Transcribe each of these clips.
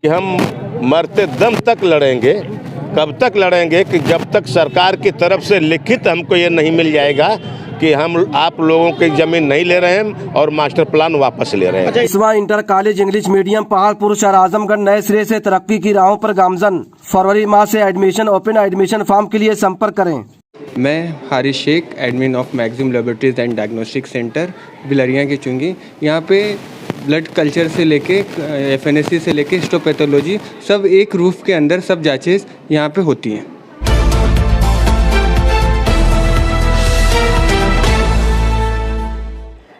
कि हम मरते दम तक लड़ेंगे। कब तक लड़ेंगे कि जब तक सरकार की तरफ से लिखित हमको ये नहीं मिल जाएगा कि हम आप लोगों की ज़मीन नहीं ले रहे हैं और मास्टर प्लान वापस ले रहे हैं। इसवा inter college English medium Paharpur शहर आजमगढ़ नए सिरे से तरक्की की राहों पर गामजन। फरवरी माह से एडमिशन ओपन। एडमिशन फॉर्म के लिए संपर्क करें। मैं Haris Sheikh, admin of Maxim laboratories and diagnostic centre Bilariya की चुंगी। यहाँ पे ब्लड कल्चर से लेके एफएनएससी से लेके हिस्टोपैथोलॉजी सब एक रूफ के अंदर सब जांचें यहाँ पे होती हैं।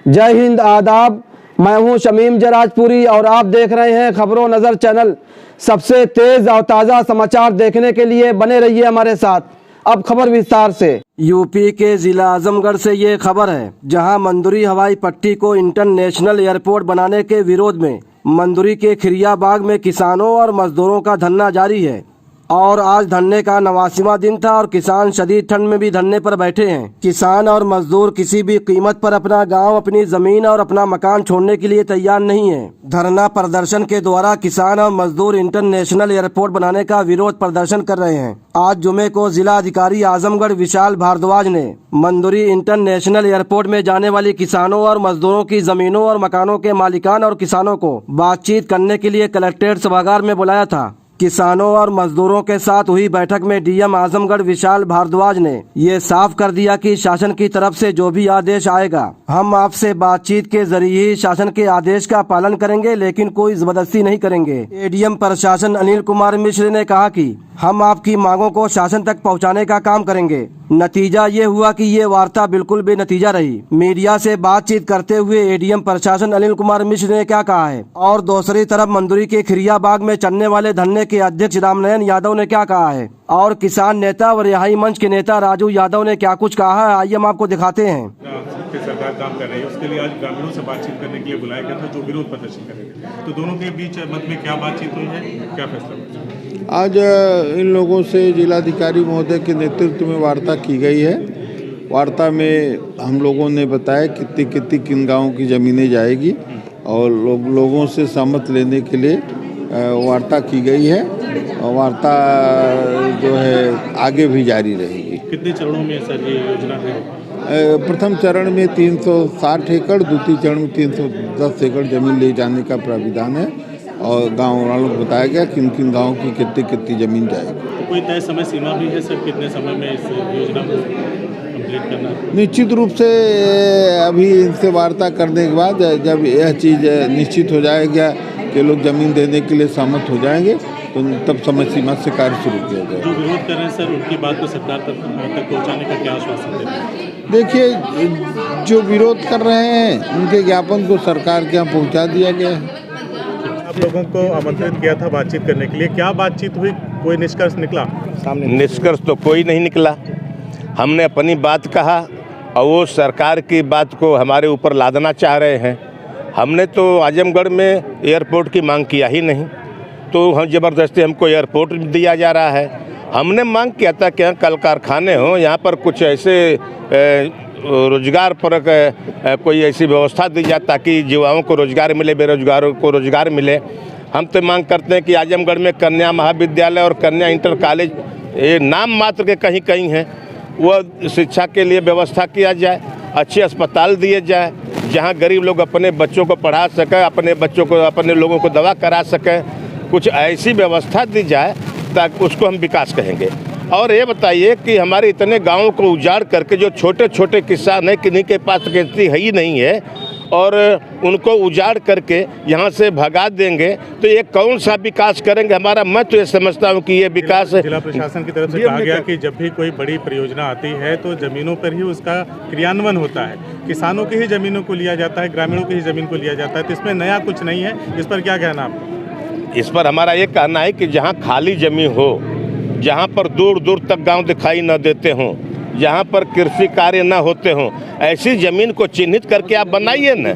जय हिंद, आदाब। मैं हूं शमीम जराजपुरी और आप देख रहे हैं खबरों नजर चैनल। सबसे तेज और ताज़ा समाचार देखने के लिए बने रहिए हमारे साथ। अब खबर विस्तार से। यूपी के जिला आजमगढ़ से ये खबर है, जहां मंदुरी हवाई पट्टी को इंटरनेशनल एयरपोर्ट बनाने के विरोध में मंदुरी के खिरिया बाग में किसानों और मजदूरों का धरना जारी है। और आज धरने का 89वां दिन था और किसान शदीद ठंड में भी धरने पर बैठे हैं। किसान और मजदूर किसी भी कीमत पर अपना गांव, अपनी जमीन और अपना मकान छोड़ने के लिए तैयार नहीं है। धरना प्रदर्शन के द्वारा किसान और मजदूर इंटरनेशनल एयरपोर्ट बनाने का विरोध प्रदर्शन कर रहे हैं। आज जुमे को जिला अधिकारी आजमगढ़ विशाल भारद्वाज ने मंदुरी इंटरनेशनल एयरपोर्ट में जाने वाली किसानों और मजदूरों की जमीनों और मकानों के मालिकान और किसानों को बातचीत करने के लिए कलेक्ट्रेट सभागार में बुलाया था। किसानों और मजदूरों के साथ हुई बैठक में डीएम आजमगढ़ विशाल भारद्वाज ने ये साफ कर दिया कि शासन की तरफ से जो भी आदेश आएगा, हम आपसे बातचीत के जरिए ही शासन के आदेश का पालन करेंगे, लेकिन कोई जबरदस्ती नहीं करेंगे। एडीएम प्रशासन अनिल कुमार मिश्र ने कहा कि हम आपकी मांगों को शासन तक पहुंचाने का काम करेंगे। नतीजा ये हुआ कि ये वार्ता बिल्कुल बेनतीजा रही। मीडिया से बातचीत करते हुए एडीएम प्रशासन अनिल कुमार मिश्र ने क्या कहा है और दूसरी तरफ मंदुरी के खिरिया बाग में चलने वाले धरने के अध्यक्ष रामनयन यादव ने क्या कहा है और किसान नेता और रिहाई मंच के नेता राजू यादव ने क्या कुछ कहा है, आइए हम आपको दिखाते हैं। सरकार काम कर रही है, उसके लिए आज ग्रामीणों से बातचीत करने के लिए बुलाया गया था, जो विरोध प्रदर्शन करेंगे। तो दोनों के बीच मत में क्या बातचीत हुई है, क्या फैसला हुआ? आज इन लोगों से जिलाधिकारी महोदय के नेतृत्व में वार्ता की गई है। वार्ता में हम लोगों ने बताया कितनी कितनी किन गाँवों की ज़मीनें जाएगी और लोगों से सहमत लेने के लिए वार्ता की गई है। और वार्ता जो है आगे भी जारी रहेगी। कितने चरणों में सर ये योजना है? प्रथम चरण में 360 एकड़, द्वितीय चरण में 310 एकड़ जमीन ले जाने का प्राविधान है और गाँव वालों को बताया गया किन किन गाँव की कितनी कितनी जमीन जाएगी। तो कोई तय समय सीमा भी है सर, कितने समय में इस योजना को कंप्लीट करना? निश्चित रूप से अभी इनसे वार्ता करने के बाद जब यह चीज़ निश्चित हो जाएगा कि लोग जमीन देने के लिए सहमत हो जाएंगे तो तब समय सीमा से कार्य शुरू किया जाएगा। जो विरोध कर रहे हैं सर, उनकी बात को सरकार तक पहुँचाने का क्या आश्वासन दे रहे हैं? देखिए, जो विरोध कर रहे हैं उनके ज्ञापन को सरकार के यहाँ पहुँचा दिया गया है। आप लोगों को आमंत्रित किया था बातचीत करने के लिए, क्या बातचीत हुई, कोई निष्कर्ष निकला सामने? निष्कर्ष तो कोई नहीं निकला। हमने अपनी बात कहा और वो सरकार की बात को हमारे ऊपर लादना चाह रहे हैं। हमने तो आजमगढ़ में एयरपोर्ट की मांग किया ही नहीं, तो हम जबरदस्ती हमको एयरपोर्ट दिया जा रहा है। हमने मांग किया था कि कल कारखाने हों, यहाँ पर कुछ ऐसे रोजगार पर कोई ऐसी व्यवस्था दी जाए ताकि युवाओं को रोजगार मिले, बेरोजगारों को रोजगार मिले। हम तो मांग करते हैं कि आजमगढ़ में कन्या महाविद्यालय और कन्या इंटर कॉलेज ये नाम मात्र के कहीं कहीं हैं, वह शिक्षा के लिए व्यवस्था किया जाए। अच्छे अस्पताल दिए जाए जहां गरीब लोग अपने बच्चों को पढ़ा सकें, अपने बच्चों को, अपने लोगों को दवा करा सकें। कुछ ऐसी व्यवस्था दी जाए ताकि उसको हम विकास कहेंगे। और ये बताइए कि हमारे इतने गाँवों को उजाड़ करके जो छोटे छोटे किसान हैं, किन्हीं के पास खेती है ही नहीं है और उनको उजाड़ करके यहाँ से भगा देंगे तो ये कौन सा विकास करेंगे? हमारा मैं तो ये समझता हूँ कि ये विकास जिला प्रशासन की तरफ से कहा गया कि जब भी कोई बड़ी परियोजना आती है तो ज़मीनों पर ही उसका क्रियान्वयन होता है, किसानों की ही ज़मीनों को लिया जाता है, ग्रामीणों की ही ज़मीन को लिया जाता है, तो इसमें नया कुछ नहीं है। इस पर क्या कहना आप? इस पर हमारा ये कहना है कि जहाँ खाली ज़मीन हो, जहाँ पर दूर दूर तक गांव दिखाई न देते हों, जहाँ पर कृषि कार्य न होते हों, ऐसी ज़मीन को चिन्हित करके आप बनाइए न।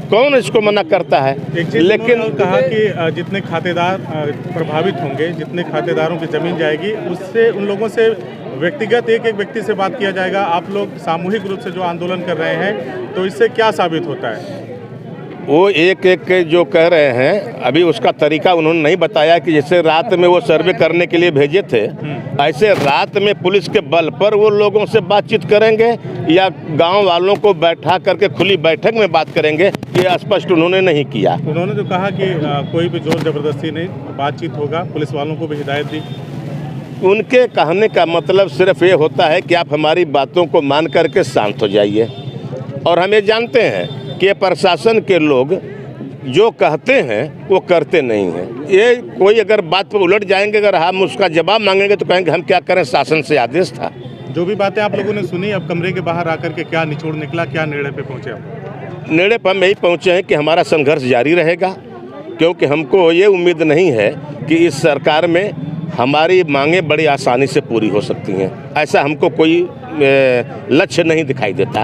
कौन इसको मना करता है? लेकिन कहा कि जितने खातेदार प्रभावित होंगे, जितने खातेदारों की ज़मीन जाएगी, उससे उन लोगों से व्यक्तिगत एक एक व्यक्ति से बात किया जाएगा। आप लोग सामूहिक रूप से जो आंदोलन कर रहे हैं तो इससे क्या साबित होता है? वो एक एक जो कह रहे हैं, अभी उसका तरीका उन्होंने नहीं बताया कि जैसे रात में वो सर्वे करने के लिए भेजे थे, ऐसे रात में पुलिस के बल पर वो लोगों से बातचीत करेंगे या गांव वालों को बैठा करके खुली बैठक में बात करेंगे, ये स्पष्ट उन्होंने नहीं किया। उन्होंने जो कहा कि कोई भी जोर जबरदस्ती नहीं, बातचीत होगा, पुलिस वालों को भी हिदायत दी। उनके कहने का मतलब सिर्फ ये होता है कि आप हमारी बातों को मान करके शांत हो जाइए। और हम ये जानते हैं कि प्रशासन के लोग जो कहते हैं वो करते नहीं हैं। ये कोई अगर बात पर उलट जाएंगे, अगर हम उसका जवाब मांगेंगे तो कहेंगे हम क्या करें, शासन से आदेश था। जो भी बातें आप लोगों ने सुनी, अब कमरे के बाहर आकर के क्या निचोड़ निकला, क्या निर्णय पे पहुंचे आप? निर्णय पर हम यही पहुँचे हैं कि हमारा संघर्ष जारी रहेगा, क्योंकि हमको ये उम्मीद नहीं है कि इस सरकार में हमारी मांगें बड़ी आसानी से पूरी हो सकती हैं। ऐसा हमको कोई लक्ष्य नहीं दिखाई देता।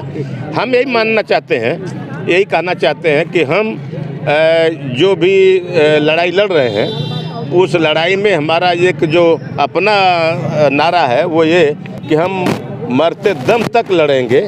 हम यही मानना चाहते हैं, यही कहना चाहते हैं कि हम जो भी लड़ाई लड़ रहे हैं, उस लड़ाई में हमारा एक जो अपना नारा है वो ये कि हम मरते दम तक लड़ेंगे।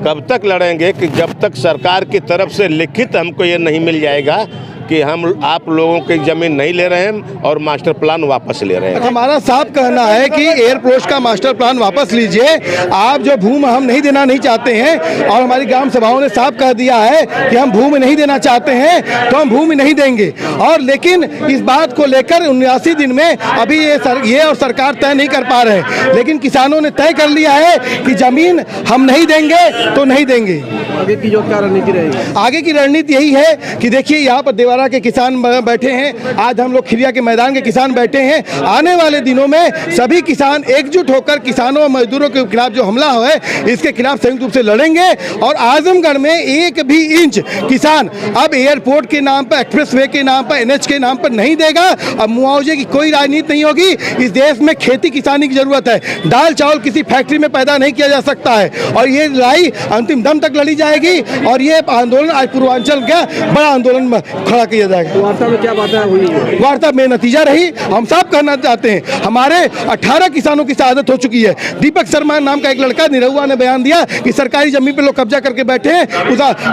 कब तक लड़ेंगे? कि जब तक सरकार की तरफ से लिखित हमको ये नहीं मिल जाएगा कि हम आप लोगों की ज़मीन नहीं ले रहे हैं और मास्टर प्लान वापस ले रहे हैं। हमारा साफ कहना है कि एयरपोर्ट का मास्टर प्लान वापस लीजिए। आप जो भूमि हम नहीं देना नहीं चाहते हैं, और हमारी ग्राम सभाओं ने साफ कह दिया है कि हम भूमि नहीं देना चाहते हैं, तो हम भूमि नहीं देंगे। और लेकिन इस बात को लेकर 79 दिन में अभी ये और सरकार तय नहीं कर पा रहे, लेकिन किसानों ने तय कर लिया है कि ज़मीन हम नहीं देंगे तो नहीं देंगे। आगे की जो क्या रणनीति रहेगी? आगे की रणनीति यही है कि देखिए, यहाँ पर देवारा के किसान बैठे हैं, आज हम लोग खिरिया के मैदान के किसान बैठे हैं। आने वाले दिनों में सभी किसान एकजुट होकर किसानों और मजदूरों के खिलाफ जो हमला है, इसके खिलाफ संयुक्त रूप से लड़ेंगे। और आजमगढ़ में एक भी इंच किसान अब एयरपोर्ट के नाम पर, एक्सप्रेसवे के नाम पर, NH के नाम पर नहीं देगा। अब मुआवजे की कोई राजनीति नहीं होगी। इस देश में खेती किसानी की जरूरत है। दाल चावल किसी फैक्ट्री में पैदा नहीं किया जा सकता है, और ये लड़ाई अंतिम दम तक लड़ी जाएगी। और ये आंदोलन आज पूर्वांचल का बड़ा आंदोलन खड़ा किया जाएगा। वार्ता में क्या बातें हुई? वार्ता में नतीजा रही, हम साफ कहना चाहते हैं, हमारे 18 किसानों की शहादत हो चुकी है। दीपक शर्मा नाम का एक लड़का निरहुआ ने बयान दिया कि सरकारी जमीन पे लोग कब्जा करके बैठे हैं,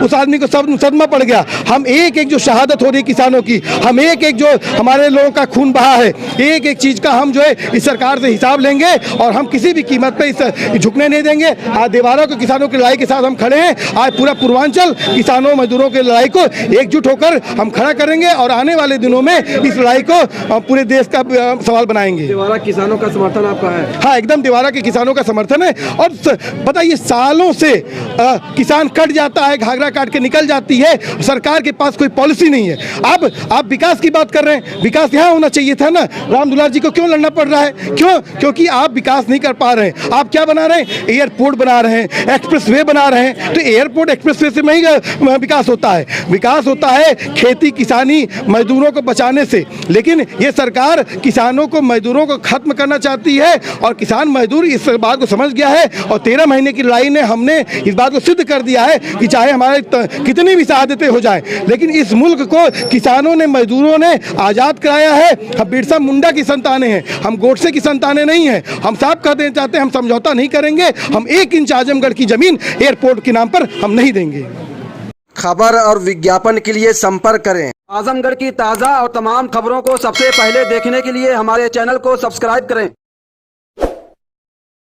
उस आदमी को सदमा पड़ गया। हम एक एक जो शहादत हो रही किसानों की, हम एक एक जो हमारे लोगों का खून बहा है, एक एक चीज का हम जो है इस सरकार से हिसाब लेंगे, और हम किसी भी कीमत पे इस झुकने नहीं देंगे। आज देवारा के किसानों की लड़ाई के साथ हम खड़े हैं। आज पूरा पूर्वांचल किसानों मजदूरों की लड़ाई को एकजुट होकर हम खड़ा करेंगे, और आने वाले दिनों में इस लड़ाई को पूरे देश का सवाल बनाएंगे। देवारा किसानों का समर्थन आपका है? हाँ, एकदम देवारा के किसानों का समर्थन है। और बताइए, सालों से किसान कट जाता है, घाघरा काट के निकल जाती है, सरकार के पास कोई पॉलिसी नहीं है। अब आप विकास की बात कर रहे हैं, विकास यहाँ होना चाहिए था ना। राम दुलार जी को क्यों लड़ना पड़ रहा है? क्यों? क्योंकि आप विकास नहीं कर पा रहे हैं। आप क्या बना रहे हैं? एयरपोर्ट बना रहे हैं, एक्सप्रेसवे बना रहे हैं। तो एयरपोर्ट एक्सप्रेसवे से नहीं विकास होता है। विकास होता है खेती किसानी मजदूरों को बचाने से। लेकिन ये सरकार किसानों को, मजदूरों को खत्म करना चाहती है, और किसान मजदूर इस बात को समझ गया है। और 13 महीने की लड़ाई ने हमने इस बात को सिद्ध कर दिया है कि चाहे हमारे कितनी भी शहादतें हो जाएं, लेकिन इस मुल्क को किसानों ने, मजदूरों ने आज़ाद कराया है। हम बिरसा मुंडा की संतानें हैं, हम गोडसे की संतानें नहीं हैं। हम साफ कर देना चाहते हैं, हम समझौता नहीं करेंगे। हम 1 इंच आजमगढ़ की जमीन एयरपोर्ट के नाम पर हम नहीं देंगे। खबर और विज्ञापन के लिए संपर्क करें। आजमगढ़ की ताज़ा और तमाम खबरों को सबसे पहले देखने के लिए हमारे चैनल को सब्सक्राइब करें।